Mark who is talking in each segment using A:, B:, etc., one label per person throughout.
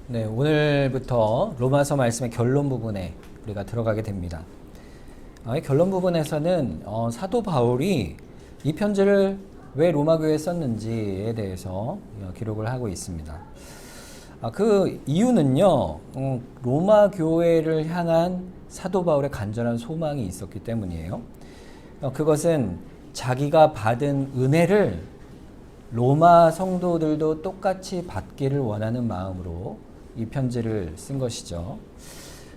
A: 네, 오늘부터 로마서 말씀의 결론 부분에 우리가 들어가게 됩니다. 이 결론 부분에서는 사도 바울이 이 편지를 왜 로마 교회에 썼는지에 대해서 기록을 하고 있습니다. 그 이유는요, 로마 교회를 향한 사도 바울의 간절한 소망이 있었기 때문이에요. 그것은 자기가 받은 은혜를 로마 성도들도 똑같이 받기를 원하는 마음으로 이 편지를 쓴 것이죠.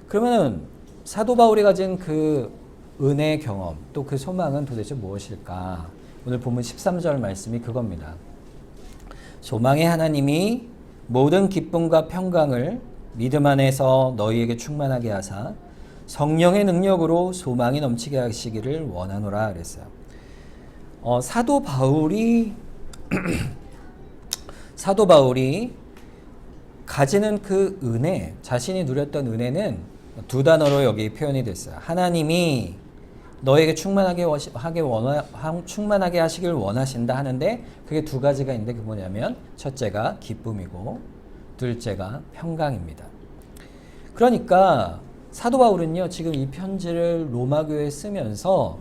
A: 그러면 사도 바울이 가진 그 은혜 경험, 또 그 소망은 도대체 무엇일까? 오늘 본문 13절 말씀이 그겁니다. 소망의 하나님이 모든 기쁨과 평강을 믿음 안에서 너희에게 충만하게 하사 성령의 능력으로 소망이 넘치게 하시기를 원하노라 그랬어요. 사도 바울이 가지는 그 은혜, 자신이 누렸던 은혜는 두 단어로 여기 표현이 됐어요. 하나님이 너에게 충만하게 하시길 원하신다 하는데 그게 두 가지가 있는데 그게 뭐냐면 첫째가 기쁨이고 둘째가 평강입니다. 그러니까 사도 바울은요, 지금 이 편지를 로마 교회에 쓰면서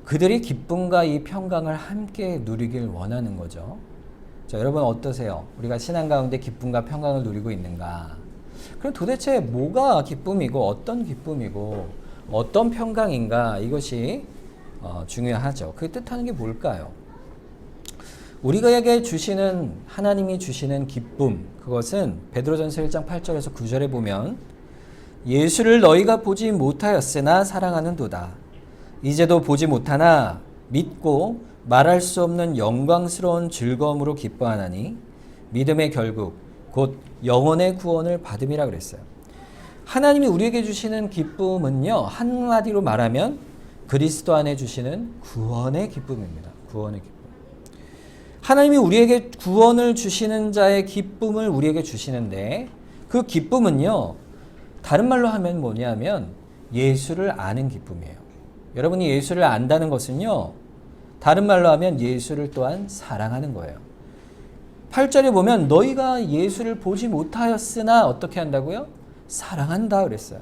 A: 그들이 기쁨과 이 평강을 함께 누리길 원하는 거죠. 자, 여러분 어떠세요? 우리가 신앙 가운데 기쁨과 평강을 누리고 있는가? 그럼 도대체 뭐가 기쁨이고 어떤 기쁨이고 어떤 평강인가? 이것이 중요하죠. 그 뜻하는 게 뭘까요? 우리에게 주시는, 하나님이 주시는 기쁨, 그것은 베드로전서 1장 8절에서 9절에 보면 예수를 너희가 보지 못하였으나 사랑하는도다. 이제도 보지 못하나 믿고 말할 수 없는 영광스러운 즐거움으로 기뻐하나니 믿음의 결국 곧 영혼의 구원을 받음이라 그랬어요. 하나님이 우리에게 주시는 기쁨은요, 한마디로 말하면 그리스도 안에 주시는 구원의 기쁨입니다. 구원의 기쁨. 하나님이 우리에게 구원을 주시는 자의 기쁨을 우리에게 주시는데 그 기쁨은요, 다른 말로 하면 뭐냐면 예수를 아는 기쁨이에요. 여러분이 예수를 안다는 것은요, 다른 말로 하면 예수를 또한 사랑하는 거예요. 8절에 보면 너희가 예수를 보지 못하였으나 어떻게 한다고요? 사랑한다 그랬어요.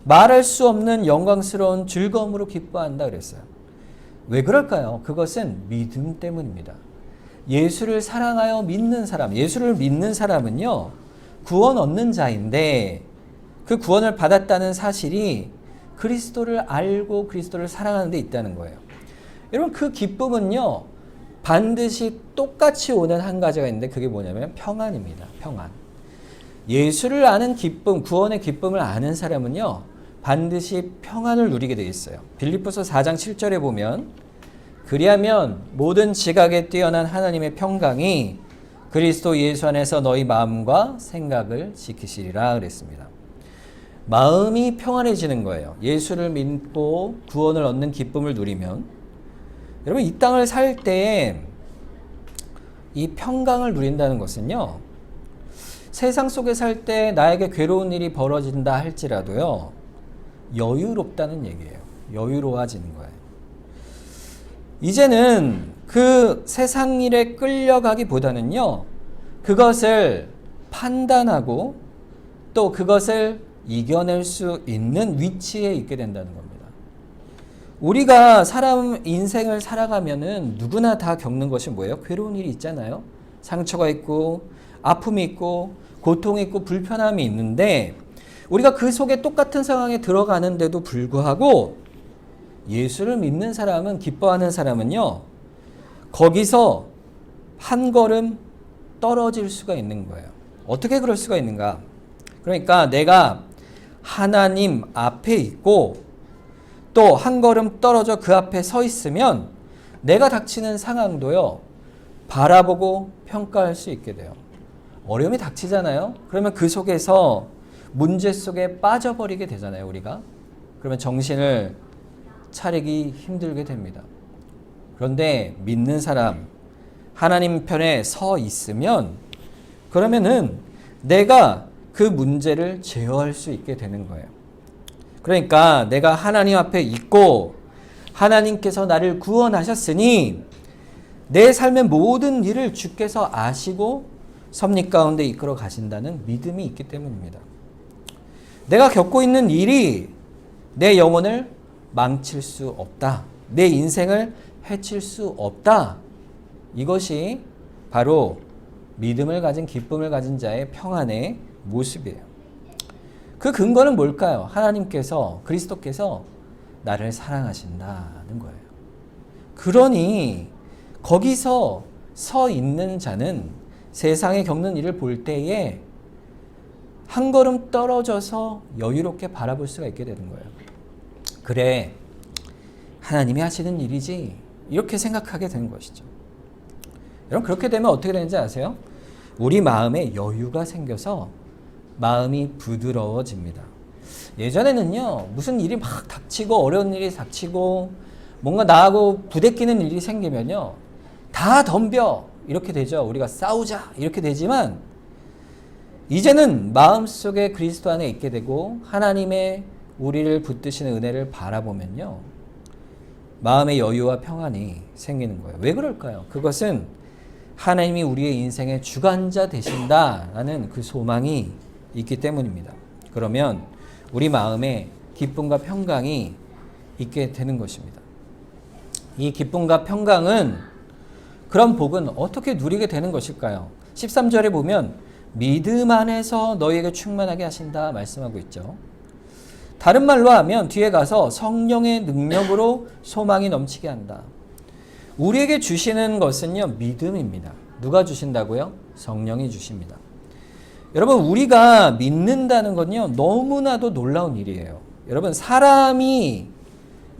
A: 말할 수 없는 영광스러운 즐거움으로 기뻐한다 그랬어요. 왜 그럴까요? 그것은 믿음 때문입니다. 예수를 사랑하여 믿는 사람, 예수를 믿는 사람은요, 구원 얻는 자인데 그 구원을 받았다는 사실이 그리스도를 알고 그리스도를 사랑하는 데 있다는 거예요. 여러분, 그 기쁨은요, 반드시 똑같이 오는 한 가지가 있는데 그게 뭐냐면 평안입니다. 평안. 예수를 아는 기쁨, 구원의 기쁨을 아는 사람은요, 반드시 평안을 누리게 되어 있어요. 빌립보서 4장 7절에 보면 그리하면 모든 지각에 뛰어난 하나님의 평강이 그리스도 예수 안에서 너희 마음과 생각을 지키시리라 그랬습니다. 마음이 평안해지는 거예요. 예수를 믿고 구원을 얻는 기쁨을 누리면. 여러분, 이 땅을 살 때 이 평강을 누린다는 것은요, 세상 속에 살 때 나에게 괴로운 일이 벌어진다 할지라도요, 여유롭다는 얘기예요. 여유로워지는 거예요. 이제는 그 세상 일에 끌려가기보다는요, 그것을 판단하고 또 그것을 이겨낼 수 있는 위치에 있게 된다는 겁니다. 우리가 사람 인생을 살아가면은 누구나 다 겪는 것이 뭐예요? 괴로운 일이 있잖아요. 상처가 있고 아픔이 있고 고통이 있고 불편함이 있는데 우리가 그 속에 똑같은 상황에 들어가는데도 불구하고 예수를 믿는 사람은, 기뻐하는 사람은요, 거기서 한 걸음 떨어질 수가 있는 거예요. 어떻게 그럴 수가 있는가? 그러니까 내가 하나님 앞에 있고 또 한 걸음 떨어져 그 앞에 서 있으면 내가 닥치는 상황도요, 바라보고 평가할 수 있게 돼요. 어려움이 닥치잖아요. 그러면 그 속에서 문제 속에 빠져버리게 되잖아요, 우리가. 그러면 정신을 차리기 힘들게 됩니다. 그런데 믿는 사람, 하나님 편에 서 있으면 그러면은 내가 그 문제를 제어할 수 있게 되는 거예요. 그러니까 내가 하나님 앞에 있고 하나님께서 나를 구원하셨으니 내 삶의 모든 일을 주께서 아시고 섭리 가운데 이끌어 가신다는 믿음이 있기 때문입니다. 내가 겪고 있는 일이 내 영혼을 망칠 수 없다. 내 인생을 해칠 수 없다. 이것이 바로 믿음을 가진, 기쁨을 가진 자의 평안의 모습이에요. 그 근거는 뭘까요? 하나님께서, 그리스도께서 나를 사랑하신다는 거예요. 그러니 거기서 서 있는 자는 세상에 겪는 일을 볼 때에 한 걸음 떨어져서 여유롭게 바라볼 수가 있게 되는 거예요. 그래, 하나님이 하시는 일이지, 이렇게 생각하게 되는 것이죠. 여러분, 그렇게 되면 어떻게 되는지 아세요? 우리 마음에 여유가 생겨서 마음이 부드러워집니다. 예전에는요, 무슨 일이 막 닥치고 어려운 일이 닥치고 뭔가 나하고 부대끼는 일이 생기면요, 다 덤벼, 이렇게 되죠. 우리가 싸우자, 이렇게 되지만 이제는 마음속에 그리스도 안에 있게 되고 하나님의 우리를 붙드시는 은혜를 바라보면요, 마음의 여유와 평안이 생기는 거예요. 왜 그럴까요? 그것은 하나님이 우리의 인생의 주관자 되신다라는 그 소망이 있기 때문입니다. 그러면 우리 마음에 기쁨과 평강이 있게 되는 것입니다. 이 기쁨과 평강은, 그런 복은 어떻게 누리게 되는 것일까요? 13절에 보면 믿음 안에서 너희에게 충만하게 하신다 말씀하고 있죠. 다른 말로 하면 뒤에 가서 성령의 능력으로 소망이 넘치게 한다. 우리에게 주시는 것은요, 믿음입니다. 누가 주신다고요? 성령이 주십니다. 여러분, 우리가 믿는다는 건요, 너무나도 놀라운 일이에요. 여러분, 사람이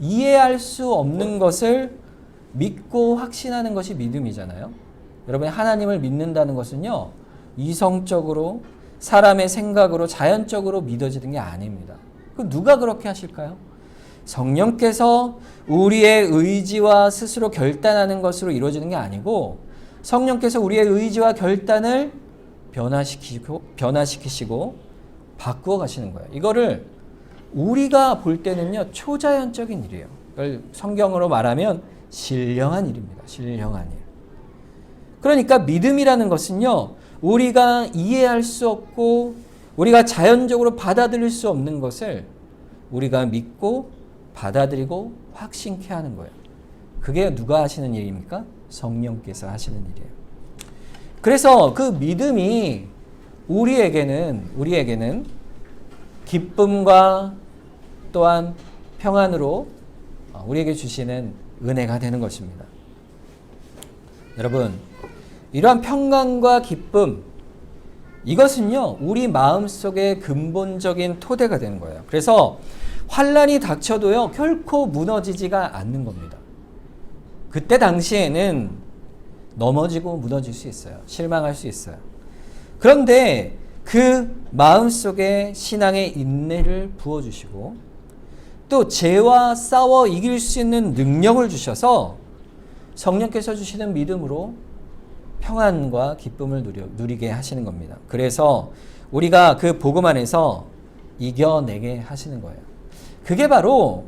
A: 이해할 수 없는 것을 믿고 확신하는 것이 믿음이잖아요. 여러분, 하나님을 믿는다는 것은요, 이성적으로 사람의 생각으로 자연적으로 믿어지는 게 아닙니다. 그 누가 그렇게 하실까요? 성령께서 우리의 의지와 스스로 결단하는 것으로 이루어지는 게 아니고, 성령께서 우리의 의지와 결단을 변화시키시고 바꾸어 가시는 거예요. 이거를 우리가 볼 때는요, 초자연적인 일이에요. 이걸 성경으로 말하면 신령한 일입니다. 신령한 일. 그러니까 믿음이라는 것은요, 우리가 이해할 수 없고 우리가 자연적으로 받아들일 수 없는 것을 우리가 믿고 받아들이고 확신케 하는 거예요. 그게 누가 하시는 일입니까? 성령께서 하시는 일이에요. 그래서 그 믿음이 우리에게는 기쁨과 또한 평안으로 우리에게 주시는 은혜가 되는 것입니다. 여러분, 이러한 평강과 기쁨, 이것은요, 우리 마음속의 근본적인 토대가 되는 거예요. 그래서 환난이 닥쳐도요, 결코 무너지지가 않는 겁니다. 그때 당시에는 넘어지고 무너질 수 있어요. 실망할 수 있어요. 그런데 그 마음속에 신앙의 인내를 부어주시고 또 죄와 싸워 이길 수 있는 능력을 주셔서 성령께서 주시는 믿음으로 평안과 기쁨을 누리게 하시는 겁니다. 그래서 우리가 그 복음 안에서 이겨내게 하시는 거예요. 그게 바로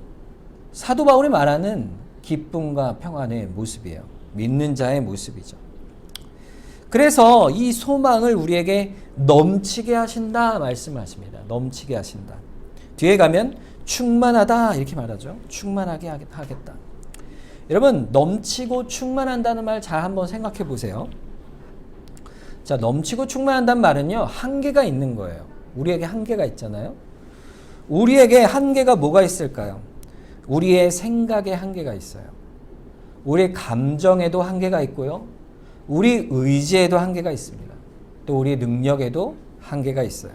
A: 사도 바울이 말하는 기쁨과 평안의 모습이에요. 믿는 자의 모습이죠. 그래서 이 소망을 우리에게 넘치게 하신다 말씀하십니다. 넘치게 하신다. 뒤에 가면 충만하다 이렇게 말하죠. 충만하게 하겠다. 여러분, 넘치고 충만한다는 말 잘 한번 생각해 보세요. 자, 넘치고 충만한다는 말은요, 한계가 있는 거예요. 우리에게 한계가 있잖아요. 우리에게 한계가 뭐가 있을까요? 우리의 생각에 한계가 있어요. 우리의 감정에도 한계가 있고요. 우리 의지에도 한계가 있습니다. 또 우리의 능력에도 한계가 있어요.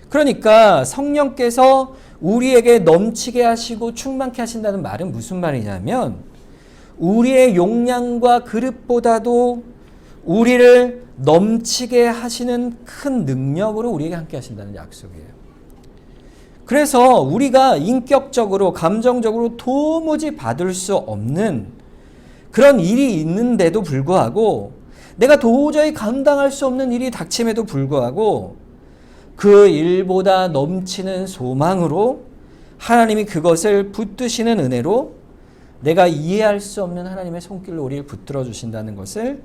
A: 그러니까 성령께서 우리에게 넘치게 하시고 충만케 하신다는 말은 무슨 말이냐면, 우리의 용량과 그릇보다도 우리를 넘치게 하시는 큰 능력으로 우리에게 함께 하신다는 약속이에요. 그래서 우리가 인격적으로, 감정적으로 도무지 받을 수 없는 그런 일이 있는데도 불구하고, 내가 도저히 감당할 수 없는 일이 닥침에도 불구하고 그 일보다 넘치는 소망으로 하나님이 그것을 붙드시는 은혜로 내가 이해할 수 없는 하나님의 손길로 우리를 붙들어 주신다는 것을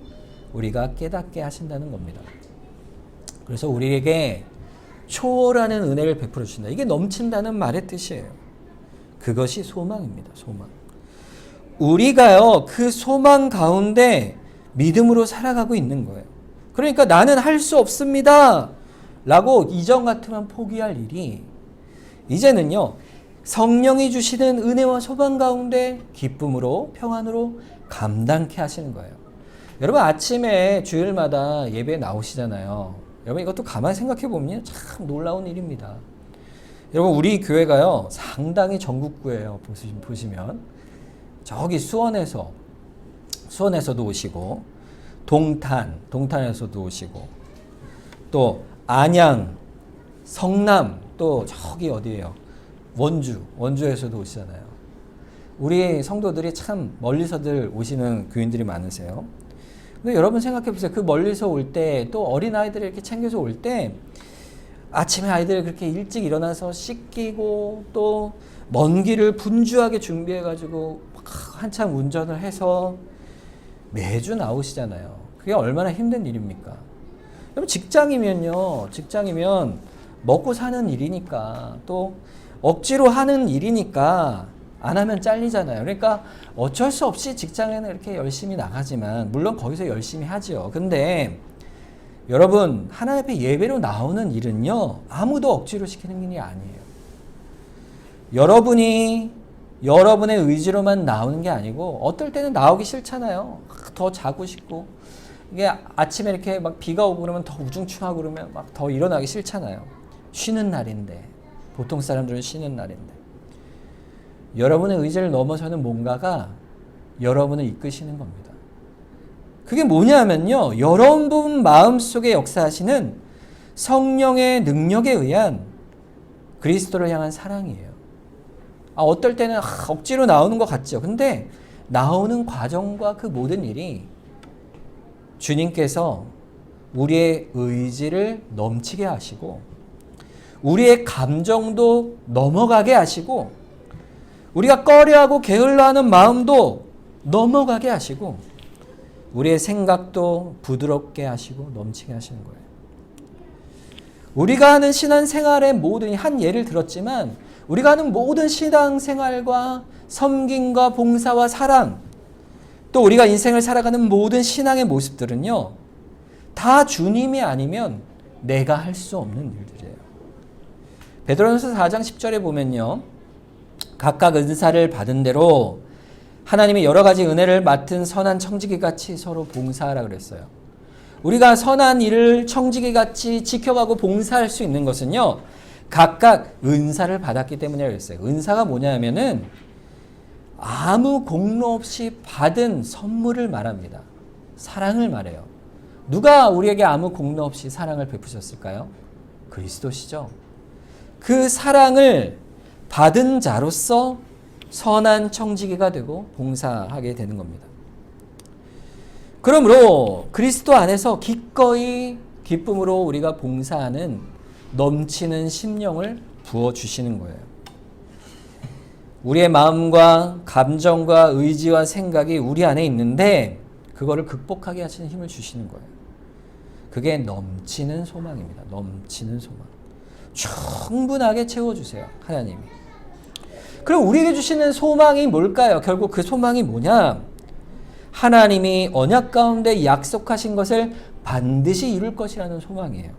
A: 우리가 깨닫게 하신다는 겁니다. 그래서 우리에게 초월하는 은혜를 베풀어 주신다. 이게 넘친다는 말의 뜻이에요. 그것이 소망입니다. 소망. 우리가요, 그 소망 가운데 믿음으로 살아가고 있는 거예요. 그러니까 나는 할 수 없습니다 라고 이전 같으면 포기할 일이 이제는요, 성령이 주시는 은혜와 소망 가운데 기쁨으로 평안으로 감당케 하시는 거예요. 여러분 아침에 주일마다 예배에 나오시잖아요. 여러분 이것도 가만히 생각해 보면 참 놀라운 일입니다. 여러분 우리 교회가요 상당히 전국구예요. 보시면 저기 수원에서도 오시고 동탄에서도 오시고 또 안양, 성남 또 저기 어디예요? 원주에서도 오시잖아요. 우리 성도들이 참 멀리서들 오시는 교인들이 많으세요. 근데 여러분 생각해 보세요. 그 멀리서 올 때 또 어린아이들을 이렇게 챙겨서 올 때 아침에 아이들 그렇게 일찍 일어나서 씻기고 또 먼 길을 분주하게 준비해 가지고 한참 운전을 해서 매주 나오시잖아요. 그게 얼마나 힘든 일입니까? 여러분 직장이면 먹고 사는 일이니까 또 억지로 하는 일이니까 안 하면 잘리잖아요. 그러니까 어쩔 수 없이 직장에는 이렇게 열심히 나가지만 물론 거기서 열심히 하죠. 근데 여러분 하나님 앞에 예배로 나오는 일은요 아무도 억지로 시키는 일이 아니에요. 여러분이 여러분의 의지로만 나오는 게 아니고 어떨 때는 나오기 싫잖아요. 더 자고 싶고 이게 아침에 이렇게 막 비가 오고 그러면 더 우중충하고 그러면 막 더 일어나기 싫잖아요. 쉬는 날인데 보통 사람들은 쉬는 날인데 여러분의 의지를 넘어서는 뭔가가 여러분을 이끄시는 겁니다. 그게 뭐냐면요 여러분 마음속에 역사하시는 성령의 능력에 의한 그리스도를 향한 사랑이에요. 어떨 때는 억지로 나오는 것 같죠. 근데 나오는 과정과 그 모든 일이 주님께서 우리의 의지를 넘치게 하시고 우리의 감정도 넘어가게 하시고 우리가 꺼려하고 게을러하는 마음도 넘어가게 하시고 우리의 생각도 부드럽게 하시고 넘치게 하시는 거예요. 우리가 하는 신앙생활의 모든 한 예를 들었지만 우리가 하는 모든 신앙생활과 섬김과 봉사와 사랑 또 우리가 인생을 살아가는 모든 신앙의 모습들은요 다 주님이 아니면 내가 할 수 없는 일들이에요. 베드로전서 4장 10절에 보면요 각각 은사를 받은 대로 하나님이 여러 가지 은혜를 맡은 선한 청지기같이 서로 봉사하라 그랬어요. 우리가 선한 일을 청지기같이 지켜가고 봉사할 수 있는 것은요 각각 은사를 받았기 때문이라고 했어요. 은사가 뭐냐면은 아무 공로 없이 받은 선물을 말합니다. 사랑을 말해요. 누가 우리에게 아무 공로 없이 사랑을 베푸셨을까요? 그리스도시죠. 그 사랑을 받은 자로서 선한 청지기가 되고 봉사하게 되는 겁니다. 그러므로 그리스도 안에서 기꺼이 기쁨으로 우리가 봉사하는 넘치는 심령을 부어주시는 거예요. 우리의 마음과 감정과 의지와 생각이 우리 안에 있는데 그거를 극복하게 하시는 힘을 주시는 거예요. 그게 넘치는 소망입니다. 넘치는 소망. 충분하게 채워주세요. 하나님이. 그럼 우리에게 주시는 소망이 뭘까요? 결국 그 소망이 뭐냐? 하나님이 언약 가운데 약속하신 것을 반드시 이룰 것이라는 소망이에요.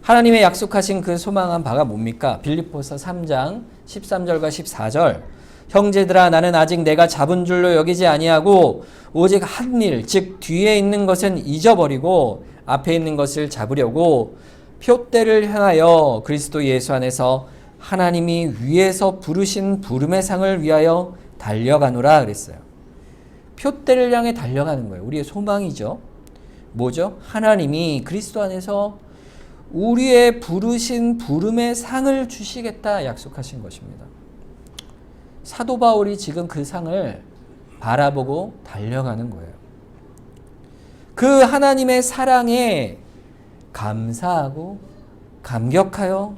A: 하나님의 약속하신 그 소망한 바가 뭡니까? 빌립보서 3장 13절과 14절 형제들아 나는 아직 내가 잡은 줄로 여기지 아니하고 오직 한 일 즉 뒤에 있는 것은 잊어버리고 앞에 있는 것을 잡으려고 표대를 향하여 그리스도 예수 안에서 하나님이 위에서 부르신 부름의 상을 위하여 달려가노라 그랬어요. 표대를 향해 달려가는 거예요. 우리의 소망이죠. 뭐죠? 하나님이 그리스도 안에서 우리의 부르신 부름의 상을 주시겠다 약속하신 것입니다. 사도 바울이 지금 그 상을 바라보고 달려가는 거예요. 그 하나님의 사랑에 감사하고 감격하여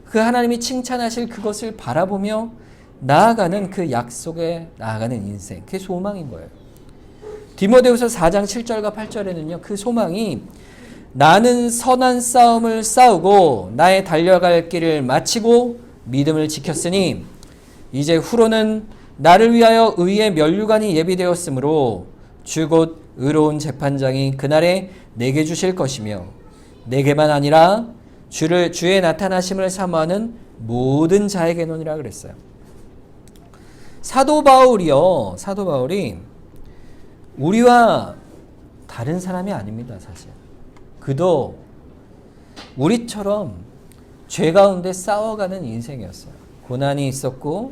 A: 그 하나님이 칭찬하실 그것을 바라보며 나아가는 그 약속에 나아가는 인생, 그게 소망인 거예요. 디모데후서 4장 7절과 8절에는요. 그 소망이 나는 선한 싸움을 싸우고 나의 달려갈 길을 마치고 믿음을 지켰으니 이제 후로는 나를 위하여 의의 면류관이 예비되었으므로 주 곧 의로운 재판장이 그날에 내게 주실 것이며 내게만 아니라 주의 나타나심을 사모하는 모든 자에게노니라 그랬어요. 사도 바울이 우리와 다른 사람이 아닙니다, 사실. 그도 우리처럼 죄 가운데 싸워가는 인생이었어요. 고난이 있었고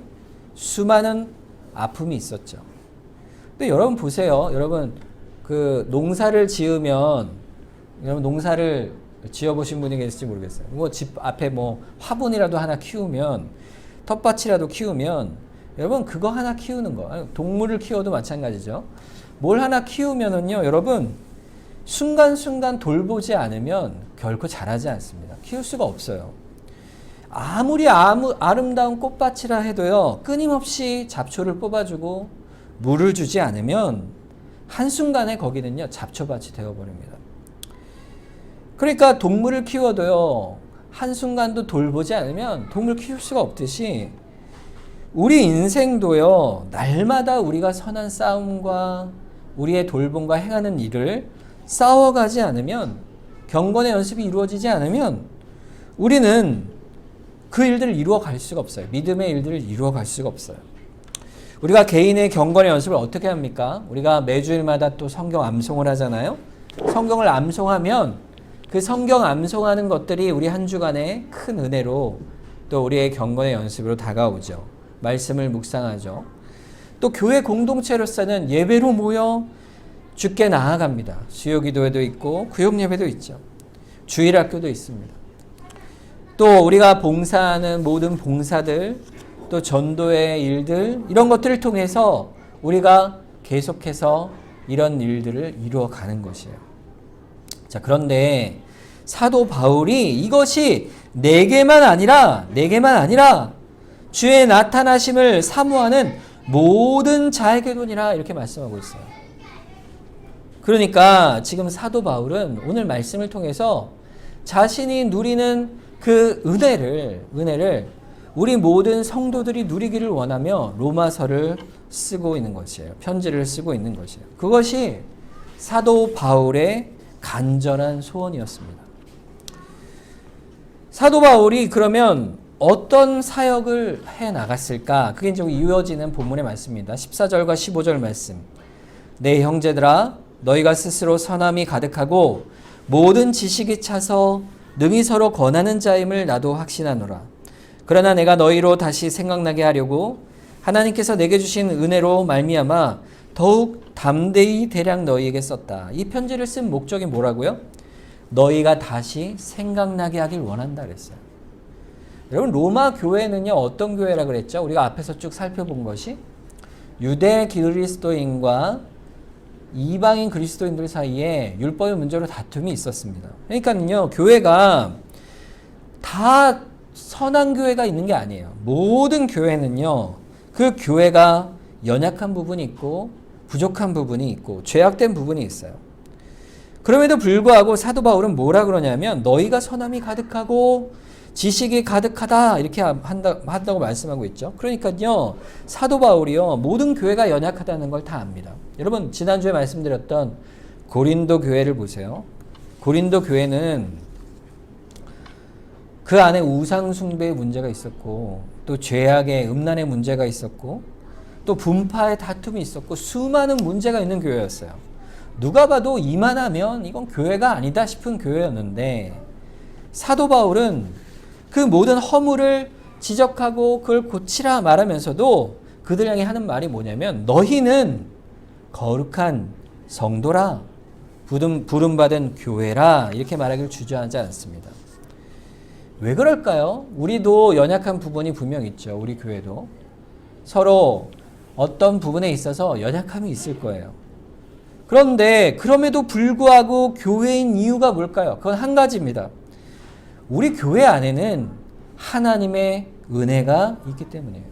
A: 수많은 아픔이 있었죠. 근데 여러분 보세요. 여러분 그 농사를 지으면 여러분 농사를 지어보신 분이 계실지 모르겠어요. 뭐 집 앞에 뭐 화분이라도 하나 키우면 텃밭이라도 키우면 여러분 그거 하나 키우는 거 동물을 키워도 마찬가지죠. 뭘 하나 키우면은요 여러분 순간순간 돌보지 않으면 결코 자라지 않습니다. 키울 수가 없어요. 아무리 아름다운 꽃밭이라 해도요 끊임없이 잡초를 뽑아주고 물을 주지 않으면 한순간에 거기는요 잡초밭이 되어버립니다. 그러니까 동물을 키워도요 한순간도 돌보지 않으면 동물 키울 수가 없듯이 우리 인생도요 날마다 우리가 선한 싸움과 우리의 돌봄과 행하는 일을 싸워가지 않으면 경건의 연습이 이루어지지 않으면 우리는 그 일들을 이루어갈 수가 없어요. 믿음의 일들을 이루어갈 수가 없어요. 우리가 개인의 경건의 연습을 어떻게 합니까? 우리가 매주일마다 또 성경 암송을 하잖아요. 성경을 암송하면 그 성경 암송하는 것들이 우리 한 주간의 큰 은혜로 또 우리의 경건의 연습으로 다가오죠. 말씀을 묵상하죠. 또 교회 공동체로서는 예배로 모여 주께 나아갑니다. 수요기도회도 있고 구역예배도 있죠. 주일학교도 있습니다. 또 우리가 봉사하는 모든 봉사들 또 전도의 일들 이런 것들을 통해서 우리가 계속해서 이런 일들을 이루어가는 것이에요. 자, 그런데 사도 바울이 이것이 내게만 아니라 주의 나타나심을 사모하는 모든 자에게도니라 이렇게 말씀하고 있어요. 그러니까 지금 사도 바울은 오늘 말씀을 통해서 자신이 누리는 그 은혜를 우리 모든 성도들이 누리기를 원하며 로마서를 쓰고 있는 것이에요. 편지를 쓰고 있는 것이에요. 그것이 사도 바울의 간절한 소원이었습니다. 사도 바울이 그러면 어떤 사역을 해 나갔을까? 그게 이제 이어지는 본문의 말씀입니다. 14절과 15절 말씀. 내 형제들아 너희가 스스로 선함이 가득하고 모든 지식이 차서 능히 서로 권하는 자임을 나도 확신하노라. 그러나 내가 너희로 다시 생각나게 하려고 하나님께서 내게 주신 은혜로 말미암아 더욱 담대히 대략 너희에게 썼다. 이 편지를 쓴 목적이 뭐라고요? 너희가 다시 생각나게 하길 원한다 그랬어요. 여러분 로마 교회는요 어떤 교회라 그랬죠? 우리가 앞에서 쭉 살펴본 것이 유대 그리스도인과 이방인 그리스도인들 사이에 율법의 문제로 다툼이 있었습니다. 그러니까요 교회가 다 선한 교회가 있는 게 아니에요. 모든 교회는요 그 교회가 연약한 부분이 있고 부족한 부분이 있고 죄악된 부분이 있어요. 그럼에도 불구하고 사도 바울은 뭐라 그러냐면 너희가 선함이 가득하고 지식이 가득하다 이렇게 한다고 말씀하고 있죠. 그러니까요 사도 바울이요 모든 교회가 연약하다는 걸 다 압니다. 여러분 지난주에 말씀드렸던 고린도 교회를 보세요. 고린도 교회는 그 안에 우상 숭배의 문제가 있었고 또 죄악의 음란의 문제가 있었고 또 분파의 다툼이 있었고 수많은 문제가 있는 교회였어요. 누가 봐도 이만하면 이건 교회가 아니다 싶은 교회였는데 사도 바울은 그 모든 허물을 지적하고 그걸 고치라 말하면서도 그들 향해 하는 말이 뭐냐면 너희는 거룩한 성도라 부름받은 교회라 이렇게 말하기를 주저하지 않습니다. 왜 그럴까요? 우리도 연약한 부분이 분명 있죠. 우리 교회도 서로 어떤 부분에 있어서 연약함이 있을 거예요. 그런데 그럼에도 불구하고 교회인 이유가 뭘까요? 그건 한 가지입니다. 우리 교회 안에는 하나님의 은혜가 있기 때문이에요.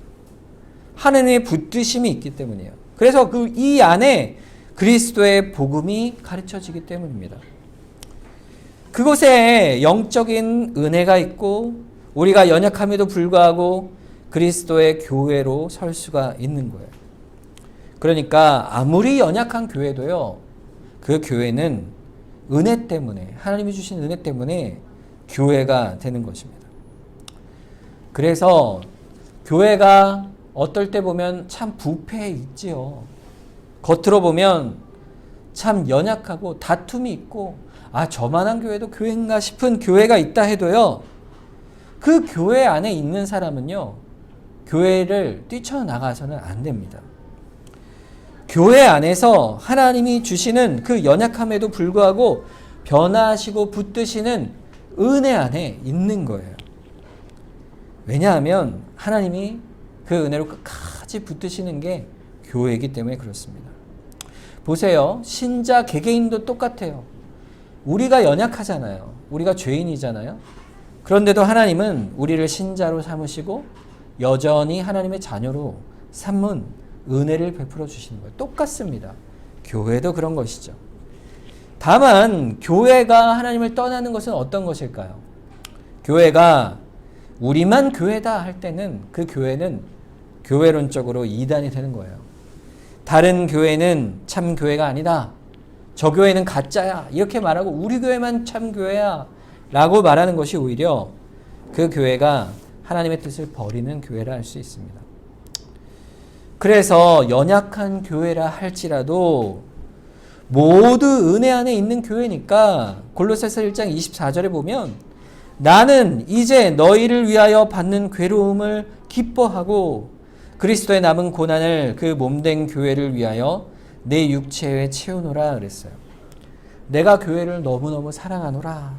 A: 하나님의 붙드심이 있기 때문이에요. 그래서 이 안에 그리스도의 복음이 가르쳐지기 때문입니다. 그곳에 영적인 은혜가 있고 우리가 연약함에도 불구하고 그리스도의 교회로 설 수가 있는 거예요. 그러니까 아무리 연약한 교회도요, 그 교회는 은혜 때문에, 하나님이 주신 은혜 때문에 교회가 되는 것입니다. 그래서 교회가 어떨 때 보면 참 부패해 있지요. 겉으로 보면 참 연약하고 다툼이 있고, 아, 저만한 교회도 교회인가 싶은 교회가 있다 해도요, 그 교회 안에 있는 사람은요, 교회를 뛰쳐나가서는 안 됩니다. 교회 안에서 하나님이 주시는 그 연약함에도 불구하고 변화하시고 붙드시는 은혜 안에 있는 거예요. 왜냐하면 하나님이 그 은혜로 끝까지 붙드시는 게 교회이기 때문에 그렇습니다. 보세요. 신자 개개인도 똑같아요. 우리가 연약하잖아요. 우리가 죄인이잖아요. 그런데도 하나님은 우리를 신자로 삼으시고 여전히 하나님의 자녀로 삼은 은혜를 베풀어 주시는 거예요. 똑같습니다. 교회도 그런 것이죠. 다만 교회가 하나님을 떠나는 것은 어떤 것일까요? 교회가 우리만 교회다 할 때는 그 교회는 교회론적으로 이단이 되는 거예요. 다른 교회는 참 교회가 아니다. 저 교회는 가짜야. 이렇게 말하고 우리 교회만 참 교회야 라고 말하는 것이 오히려 그 교회가 하나님의 뜻을 버리는 교회라 할 수 있습니다. 그래서 연약한 교회라 할지라도 모두 은혜 안에 있는 교회니까 골로새서 1장 24절에 보면 나는 이제 너희를 위하여 받는 괴로움을 기뻐하고 그리스도의 남은 고난을 그 몸된 교회를 위하여 내 육체에 채우노라 그랬어요. 내가 교회를 너무너무 사랑하노라.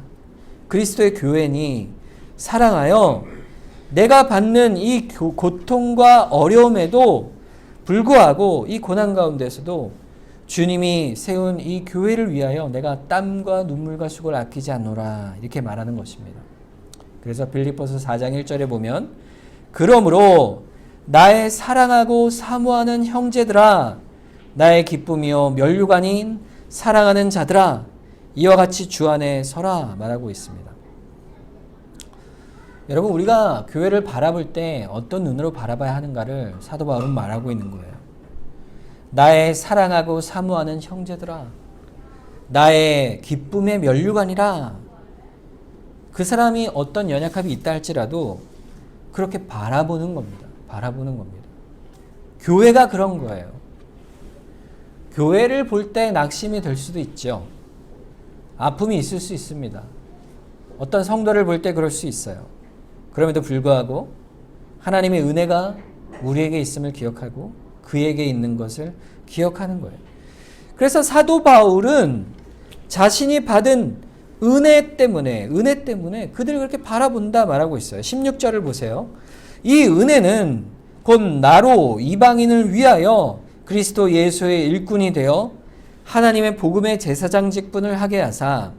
A: 그리스도의 교회니 사랑하여 내가 받는 이 고통과 어려움에도 불구하고 이 고난 가운데서도 주님이 세운 이 교회를 위하여 내가 땀과 눈물과 수고를 아끼지 않노라 이렇게 말하는 것입니다. 그래서 빌립보서 4장 1절에 보면 그러므로 나의 사랑하고 사모하는 형제들아 나의 기쁨이요 면류관인 사랑하는 자들아 이와 같이 주 안에 서라 말하고 있습니다. 여러분 우리가 교회를 바라볼 때 어떤 눈으로 바라봐야 하는가를 사도 바울은 말하고 있는 거예요. 나의 사랑하고 사모하는 형제들아 나의 기쁨의 면류관이라. 그 사람이 어떤 연약함이 있다 할지라도 그렇게 바라보는 겁니다. 바라보는 겁니다. 교회가 그런 거예요. 교회를 볼 때 낙심이 될 수도 있죠. 아픔이 있을 수 있습니다. 어떤 성도를 볼 때 그럴 수 있어요. 그럼에도 불구하고 하나님의 은혜가 우리에게 있음을 기억하고 그에게 있는 것을 기억하는 거예요. 그래서 사도 바울은 자신이 받은 은혜 때문에 그들을 그렇게 바라본다 말하고 있어요. 16절을 보세요. 이 은혜는 곧 나로 이방인을 위하여 그리스도 예수의 일꾼이 되어 하나님의 복음의 제사장 직분을 하게 하사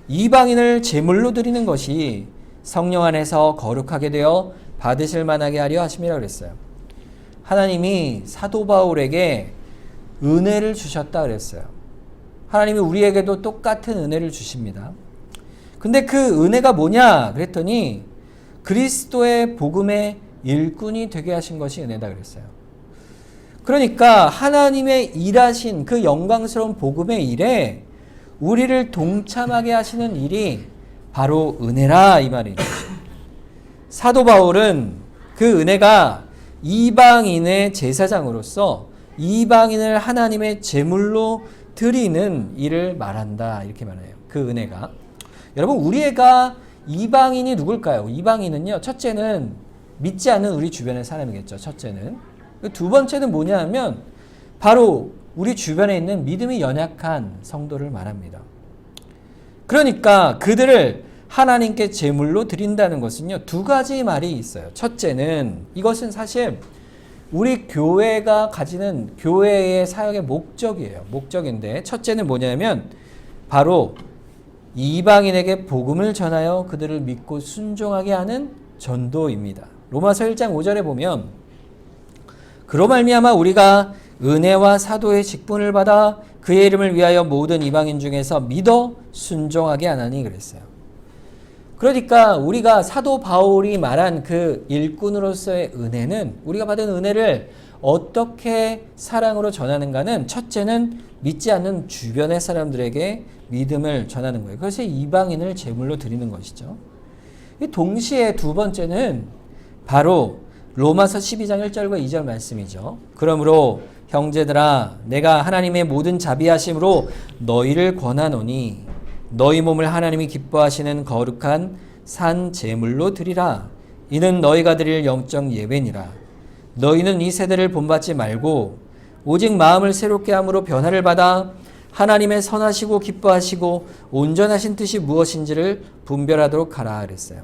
A: 이방인을 제물로 드리는 것이 성령 안에서 거룩하게 되어 받으실 만하게 하려 하심이라 그랬어요. 하나님이 사도 바울에게 은혜를 주셨다 그랬어요. 하나님이 우리에게도 똑같은 은혜를 주십니다. 근데 그 은혜가 뭐냐 그랬더니 그리스도의 복음의 일꾼이 되게 하신 것이 은혜다 그랬어요. 그러니까 하나님의 일하신 그 영광스러운 복음의 일에 우리를 동참하게 하시는 일이 바로 은혜라 이 말이죠. 사도 바울은 그 은혜가 이방인의 제사장으로서 이방인을 하나님의 제물로 드리는 일을 말한다 이렇게 말해요. 그 은혜가. 여러분 우리가 이방인이 누굴까요? 이방인은요. 첫째는 믿지 않는 우리 주변의 사람이겠죠. 첫째는. 두 번째는 뭐냐 하면 바로 우리 주변에 있는 믿음이 연약한 성도를 말합니다. 그러니까 그들을 하나님께 제물로 드린다는 것은요. 두 가지 말이 있어요. 첫째는 이것은 사실 우리 교회가 가지는 교회의 사역의 목적이에요. 목적인데 첫째는 뭐냐면 바로 이방인에게 복음을 전하여 그들을 믿고 순종하게 하는 전도입니다. 로마서 1장 5절에 보면 그로 말미암아 우리가 은혜와 사도의 직분을 받아 그의 이름을 위하여 모든 이방인 중에서 믿어 순종하게 하나니 그랬어요. 그러니까 우리가 사도 바울이 말한 그 일꾼으로서의 은혜는, 우리가 받은 은혜를 어떻게 사랑으로 전하는가는, 첫째는 믿지 않는 주변의 사람들에게 믿음을 전하는 거예요. 그래서 이방인을 제물로 드리는 것이죠. 동시에 두 번째는 바로 로마서 12장 1절과 2절 말씀이죠. 그러므로 형제들아 내가 하나님의 모든 자비하심으로 너희를 권하노니 너희 몸을 하나님이 기뻐하시는 거룩한 산 제물로 드리라. 이는 너희가 드릴 영적 예배니라. 너희는 이 세대를 본받지 말고 오직 마음을 새롭게 함으로 변화를 받아 하나님의 선하시고 기뻐하시고 온전하신 뜻이 무엇인지를 분별하도록 하라 그랬어요.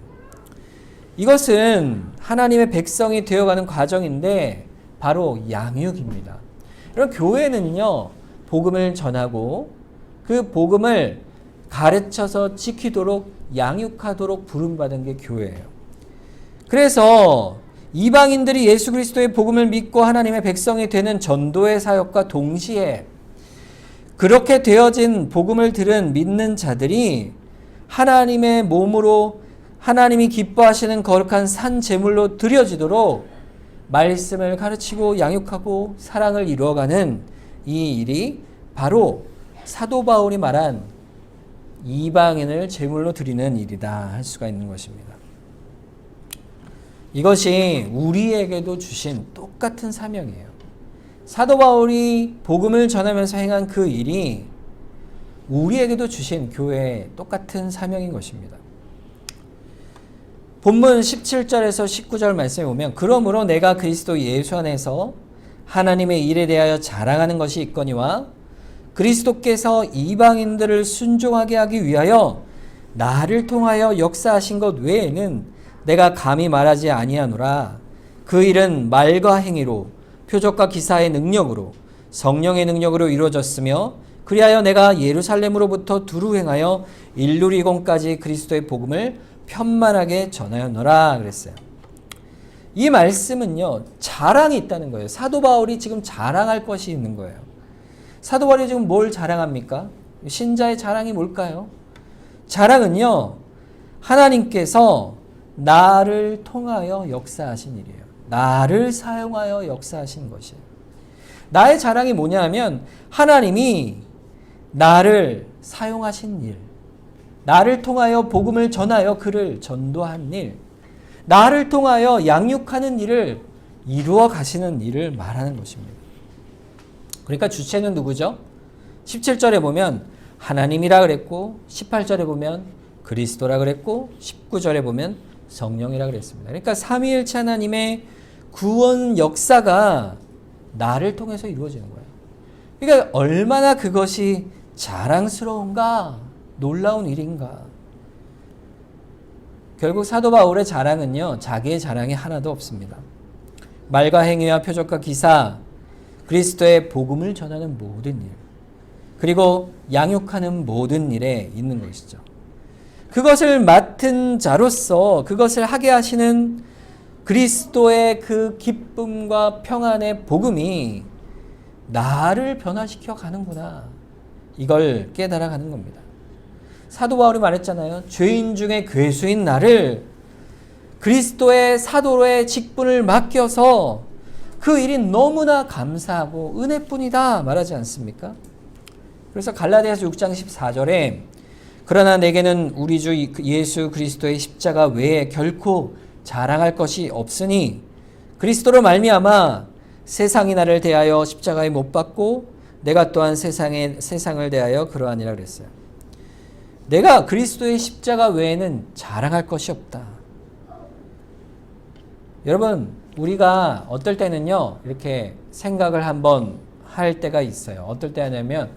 A: 이것은 하나님의 백성이 되어가는 과정인데 바로 양육입니다. 그럼 교회는요, 복음을 전하고 그 복음을 가르쳐서 지키도록 양육하도록 부름받은 게 교회예요. 그래서 이방인들이 예수 그리스도의 복음을 믿고 하나님의 백성이 되는 전도의 사역과 동시에 그렇게 되어진 복음을 들은 믿는 자들이 하나님의 몸으로 하나님이 기뻐하시는 거룩한 산 제물로 드려지도록 말씀을 가르치고 양육하고 사랑을 이루어가는 이 일이 바로 사도 바울이 말한 이방인을 제물로 드리는 일이다 할 수가 있는 것입니다. 이것이 우리에게도 주신 똑같은 사명이에요. 사도 바울이 복음을 전하면서 행한 그 일이 우리에게도 주신 교회의 똑같은 사명인 것입니다. 본문 17절에서 19절 말씀에 보면 그러므로 내가 그리스도 예수 안에서 하나님의 일에 대하여 자랑하는 것이 있거니와 그리스도께서 이방인들을 순종하게 하기 위하여 나를 통하여 역사하신 것 외에는 내가 감히 말하지 아니하노라. 그 일은 말과 행위로 표적과 기사의 능력으로 성령의 능력으로 이루어졌으며 그리하여 내가 예루살렘으로부터 두루 행하여 일루리곤까지 그리스도의 복음을 편만하게 전하였노라 그랬어요. 이 말씀은요, 자랑이 있다는 거예요. 사도 바울이 지금 자랑할 것이 있는 거예요. 사도 바울이 지금 뭘 자랑합니까? 신자의 자랑이 뭘까요? 자랑은요, 하나님께서 나를 통하여 역사하신 일이에요. 나를 사용하여 역사하신 것이에요. 나의 자랑이 뭐냐 하면 하나님이 나를 사용하신 일, 나를 통하여 복음을 전하여 그를 전도한 일, 나를 통하여 양육하는 일을 이루어 가시는 일을 말하는 것입니다. 그러니까 주체는 누구죠? 17절에 보면 하나님이라 그랬고 18절에 보면 그리스도라 그랬고 19절에 보면 성령이라 그랬습니다. 그러니까 삼위일체 하나님의 구원 역사가 나를 통해서 이루어지는 거예요. 그러니까 얼마나 그것이 자랑스러운가, 놀라운 일인가. 결국 사도 바울의 자랑은요, 자기의 자랑이 하나도 없습니다. 말과 행위와 표적과 기사, 그리스도의 복음을 전하는 모든 일, 그리고 양육하는 모든 일에 있는 것이죠. 그것을 맡은 자로서 그것을 하게 하시는 그리스도의 그 기쁨과 평안의 복음이 나를 변화시켜 가는구나. 이걸 깨달아가는 겁니다. 사도 바울이 말했잖아요. 죄인 중에 괴수인 나를 그리스도의 사도로의 직분을 맡겨서 그 일이 너무나 감사하고 은혜뿐이다 말하지 않습니까? 그래서 갈라디아서 6장 14절에 그러나 내게는 우리 주 예수 그리스도의 십자가 외에 결코 자랑할 것이 없으니 그리스도로 말미암아 세상이 나를 대하여 십자가에 못 박고 내가 또한 세상을 대하여 그러하니라 그랬어요. 내가 그리스도의 십자가 외에는 자랑할 것이 없다. 여러분, 우리가 어떨 때는요, 이렇게 생각을 한번 할 때가 있어요. 어떨 때 하냐면,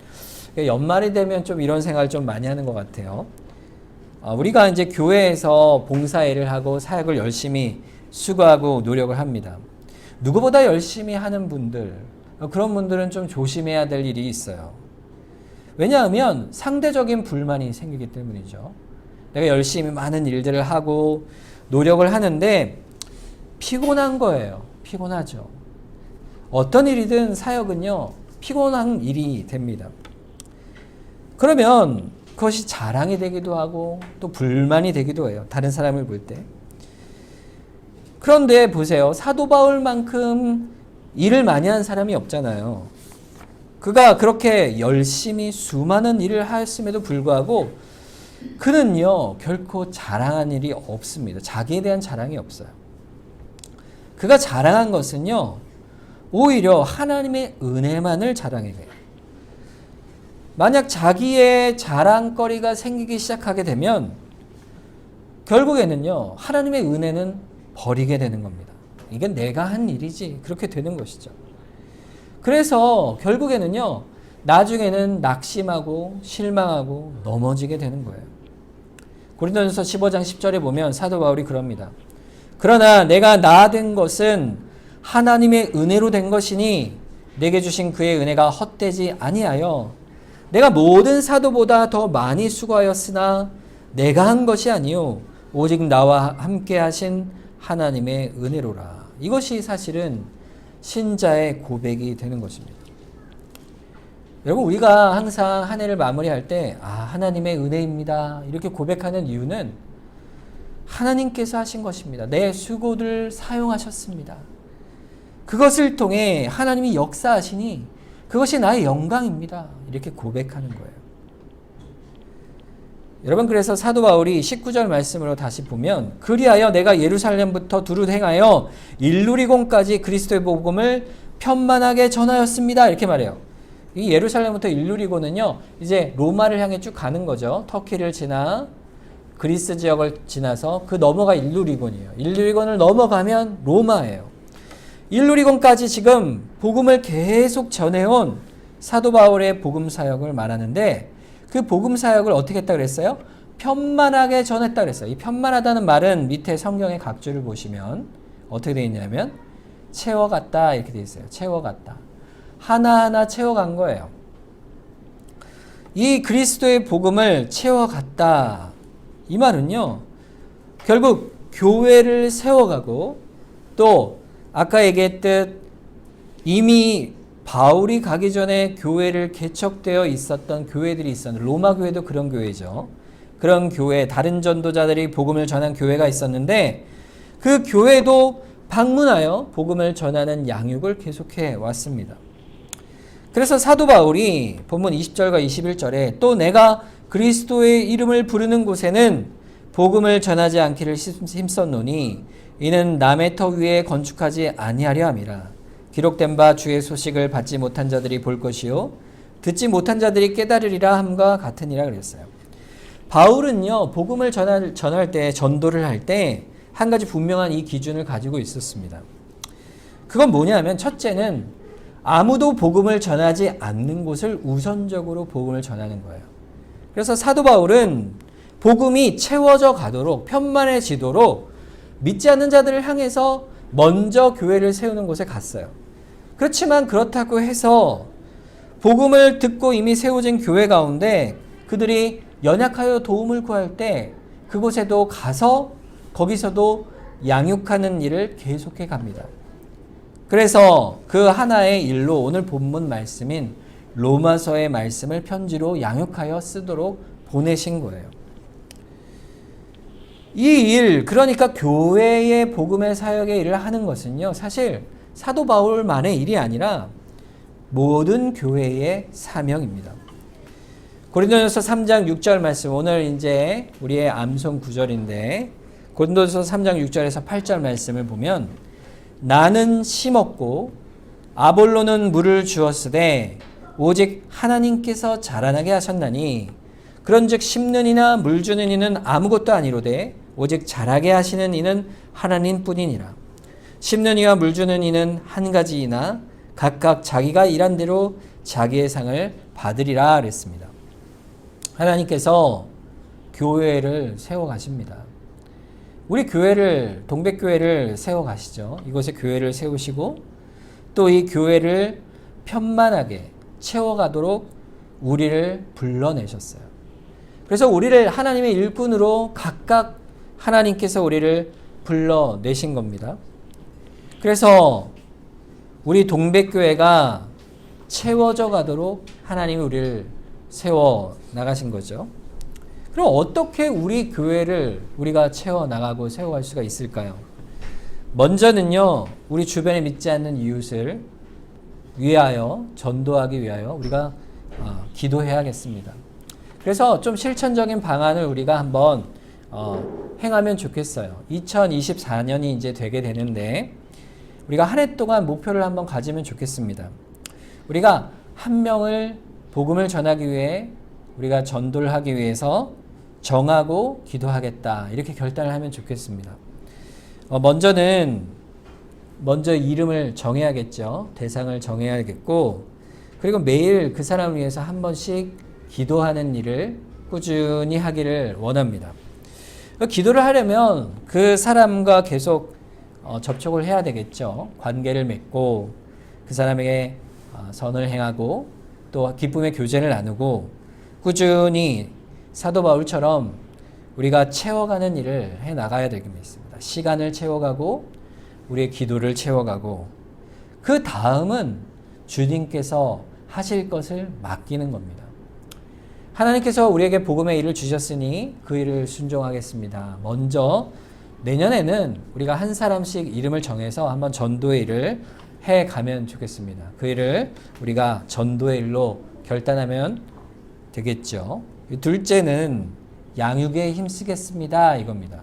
A: 연말이 되면 좀 이런 생각을 좀 많이 하는 것 같아요. 우리가 이제 교회에서 봉사일을 하고 사역을 열심히 수고하고 노력을 합니다. 누구보다 열심히 하는 분들, 그런 분들은 좀 조심해야 될 일이 있어요. 왜냐하면 상대적인 불만이 생기기 때문이죠. 내가 열심히 많은 일들을 하고 노력을 하는데 피곤한 거예요. 피곤하죠. 어떤 일이든 사역은요, 피곤한 일이 됩니다. 그러면 그것이 자랑이 되기도 하고 또 불만이 되기도 해요. 다른 사람을 볼 때. 그런데 보세요. 사도 바울만큼 일을 많이 한 사람이 없잖아요. 그가 그렇게 열심히 수많은 일을 하였음에도 불구하고 그는요, 결코 자랑한 일이 없습니다. 자기에 대한 자랑이 없어요. 그가 자랑한 것은요, 오히려 하나님의 은혜만을 자랑해 돼요. 만약 자기의 자랑거리가 생기기 시작하게 되면 결국에는요, 하나님의 은혜는 버리게 되는 겁니다. 이게 내가 한 일이지. 그렇게 되는 것이죠. 그래서 결국에는요, 나중에는 낙심하고 실망하고 넘어지게 되는 거예요. 고린도전서 15장 10절에 보면 사도 바울이 그럽니다. 그러나 내가 나된 것은 하나님의 은혜로 된 것이니 내게 주신 그의 은혜가 헛되지 아니하여 내가 모든 사도보다 더 많이 수고하였으나 내가 한 것이 아니요 오직 나와 함께 하신 하나님의 은혜로라. 이것이 사실은 신자의 고백이 되는 것입니다. 여러분, 우리가 항상 한 해를 마무리할 때 하나님의 은혜입니다 이렇게 고백하는 이유는 하나님께서 하신 것입니다. 내 수고를 사용하셨습니다. 그것을 통해 하나님이 역사하시니 그것이 나의 영광입니다. 이렇게 고백하는 거예요. 여러분, 그래서 사도 바울이 19절 말씀으로 다시 보면 그리하여 내가 예루살렘부터 두루 행하여 일루리곤까지 그리스도의 복음을 편만하게 전하였습니다. 이렇게 말해요. 이 예루살렘부터 일루리곤은요, 이제 로마를 향해 쭉 가는 거죠. 터키를 지나 그리스 지역을 지나서 그 넘어가 일루리곤이에요. 일루리곤을 넘어가면 로마예요. 일루리곤까지 지금 복음을 계속 전해온 사도 바울의 복음 사역을 말하는데 그 복음 사역을 어떻게 했다 그랬어요? 편만하게 전했다 그랬어요. 이 편만하다는 말은 밑에 성경의 각주를 보시면 어떻게 되어 있냐면 채워갔다 이렇게 되어 있어요. 채워갔다. 하나하나 채워간 거예요. 이 그리스도의 복음을 채워갔다. 이 말은요, 결국 교회를 세워가고 또 아까 얘기했듯 이미 바울이 가기 전에 교회를 개척되어 있었던 교회들이 있었는데 로마 교회도 그런 교회죠. 그런 교회, 다른 전도자들이 복음을 전한 교회가 있었는데 그 교회도 방문하여 복음을 전하는 양육을 계속해 왔습니다. 그래서 사도 바울이 본문 20절과 21절에 또 내가 그리스도의 이름을 부르는 곳에는 복음을 전하지 않기를 힘썼노니 이는 남의 터 위에 건축하지 아니하려 함이라. 기록된 바 주의 소식을 받지 못한 자들이 볼 것이요 듣지 못한 자들이 깨달으리라 함과 같으니라 그랬어요. 바울은요, 복음을 전할 때, 전도를 할 때 한 가지 분명한 이 기준을 가지고 있었습니다. 그건 뭐냐면 첫째는 아무도 복음을 전하지 않는 곳을 우선적으로 복음을 전하는 거예요. 그래서 사도 바울은 복음이 채워져 가도록 편만해지도록 믿지 않는 자들을 향해서 먼저 교회를 세우는 곳에 갔어요. 그렇지만 그렇다고 해서 복음을 듣고 이미 세워진 교회 가운데 그들이 연약하여 도움을 구할 때 그곳에도 가서 거기서도 양육하는 일을 계속해 갑니다. 그래서 그 하나의 일로 오늘 본문 말씀인 로마서의 말씀을 편지로 양육하여 쓰도록 보내신 거예요. 이 일, 그러니까 교회의 복음의 사역의 일을 하는 것은요, 사실 사도 바울만의 일이 아니라 모든 교회의 사명입니다. 고린도전서 3장 6절 말씀, 오늘 이제 우리의 암송 구절인데 고린도전서 3장 6절에서 8절 말씀을 보면 나는 심었고 아볼로는 물을 주었으되 오직 하나님께서 자라나게 하셨나니 그런즉 심는 이나 물 주는 이는 아무것도 아니로되 오직 자라게 하시는 이는 하나님뿐이니라. 심는 이와 물 주는 이는 한 가지이나 각각 자기가 일한 대로 자기의 상을 받으리라 그랬습니다. 하나님께서 교회를 세워가십니다. 우리 교회를, 동백교회를 세워가시죠. 이곳에 교회를 세우시고 또 이 교회를 편만하게 채워가도록 우리를 불러내셨어요. 그래서 우리를 하나님의 일꾼으로 각각 하나님께서 우리를 불러내신 겁니다. 그래서 우리 동백교회가 채워져 가도록 하나님이 우리를 세워 나가신 거죠. 그럼 어떻게 우리 교회를 우리가 채워 나가고 세워갈 수가 있을까요? 먼저는요, 우리 주변에 믿지 않는 이웃을 위하여, 전도하기 위하여 우리가 기도해야겠습니다. 그래서 좀 실천적인 방안을 우리가 한번 행하면 좋겠어요. 2024년이 이제 되게 되는데 우리가 한 해 동안 목표를 한번 가지면 좋겠습니다. 우리가 한 명을 복음을 전하기 위해 우리가 전도를 하기 위해서 정하고 기도하겠다, 이렇게 결단을 하면 좋겠습니다. 먼저 이름을 정해야겠죠. 대상을 정해야겠고, 그리고 매일 그 사람을 위해서 한 번씩 기도하는 일을 꾸준히 하기를 원합니다. 기도를 하려면 그 사람과 계속 접촉을 해야 되겠죠. 관계를 맺고 그 사람에게 선을 행하고 또 기쁨의 교제를 나누고 꾸준히 사도 바울처럼 우리가 채워가는 일을 해 나가야 되겠습니다. 시간을 채워가고 우리의 기도를 채워가고 그 다음은 주님께서 하실 것을 맡기는 겁니다. 하나님께서 우리에게 복음의 일을 주셨으니 그 일을 순종하겠습니다. 먼저 내년에는 우리가 한 사람씩 이름을 정해서 한번 전도의 일을 해가면 좋겠습니다. 그 일을 우리가 전도의 일로 결단하면 되겠죠. 둘째는 양육에 힘쓰겠습니다, 이겁니다.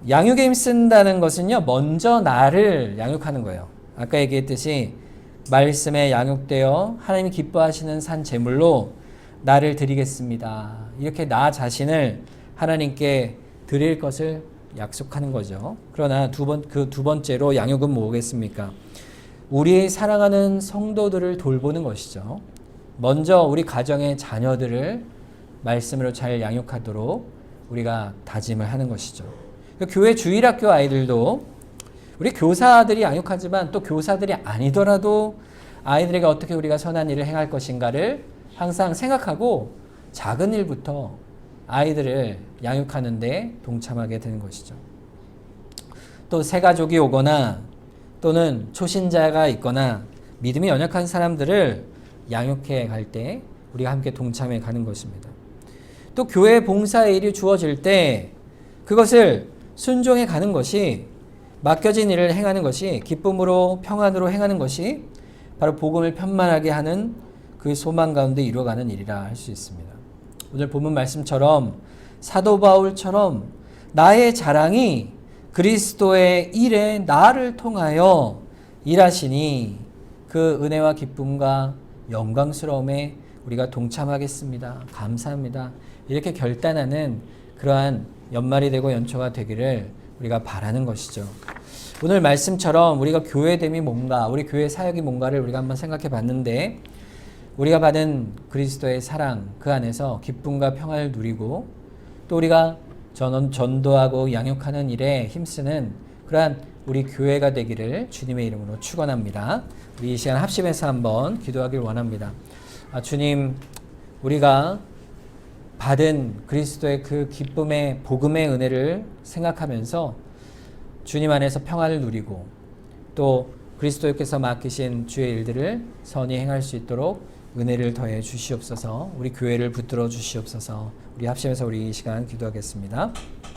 A: 양육에 힘쓴다는 것은요, 먼저 나를 양육하는 거예요. 아까 얘기했듯이 말씀에 양육되어 하나님이 기뻐하시는 산 제물로 나를 드리겠습니다. 이렇게 나 자신을 하나님께 드릴 것을 약속하는 거죠. 그러나 그 두 번째로 양육은 뭐겠습니까? 우리 사랑하는 성도들을 돌보는 것이죠. 먼저 우리 가정의 자녀들을 말씀으로 잘 양육하도록 우리가 다짐을 하는 것이죠. 교회 주일학교 아이들도 우리 교사들이 양육하지만 또 교사들이 아니더라도 아이들에게 어떻게 우리가 선한 일을 행할 것인가를 항상 생각하고 작은 일부터 아이들을 양육하는 데 동참하게 되는 것이죠. 또 새가족이 오거나 또는 초신자가 있거나 믿음이 연약한 사람들을 양육해 갈 때 우리가 함께 동참해 가는 것입니다. 또 교회 봉사의 일이 주어질 때 그것을 순종해 가는 것이, 맡겨진 일을 행하는 것이, 기쁨으로 평안으로 행하는 것이 바로 복음을 편만하게 하는 그 소망 가운데 이루어가는 일이라 할 수 있습니다. 오늘 본문 말씀처럼 사도 바울처럼 나의 자랑이 그리스도의 일에 나를 통하여 일하시니 그 은혜와 기쁨과 영광스러움에 우리가 동참하겠습니다. 감사합니다. 이렇게 결단하는 그러한 연말이 되고 연초가 되기를 우리가 바라는 것이죠. 오늘 말씀처럼 우리가 교회됨이 뭔가, 우리 교회 사역이 뭔가를 우리가 한번 생각해 봤는데, 우리가 받은 그리스도의 사랑, 그 안에서 기쁨과 평안을 누리고 또 우리가 전도하고 양육하는 일에 힘쓰는 그러한 우리 교회가 되기를 주님의 이름으로 축원합니다. 우리 이 시간 합심해서 한번 기도하길 원합니다. 주님, 우리가 받은 그리스도의 그 기쁨의 복음의 은혜를 생각하면서 주님 안에서 평안을 누리고 또 그리스도께서 맡기신 주의 일들을 선히 행할 수 있도록 은혜를 더해 주시옵소서. 우리 교회를 붙들어 주시옵소서. 우리 합심해서 우리 이 시간 기도하겠습니다.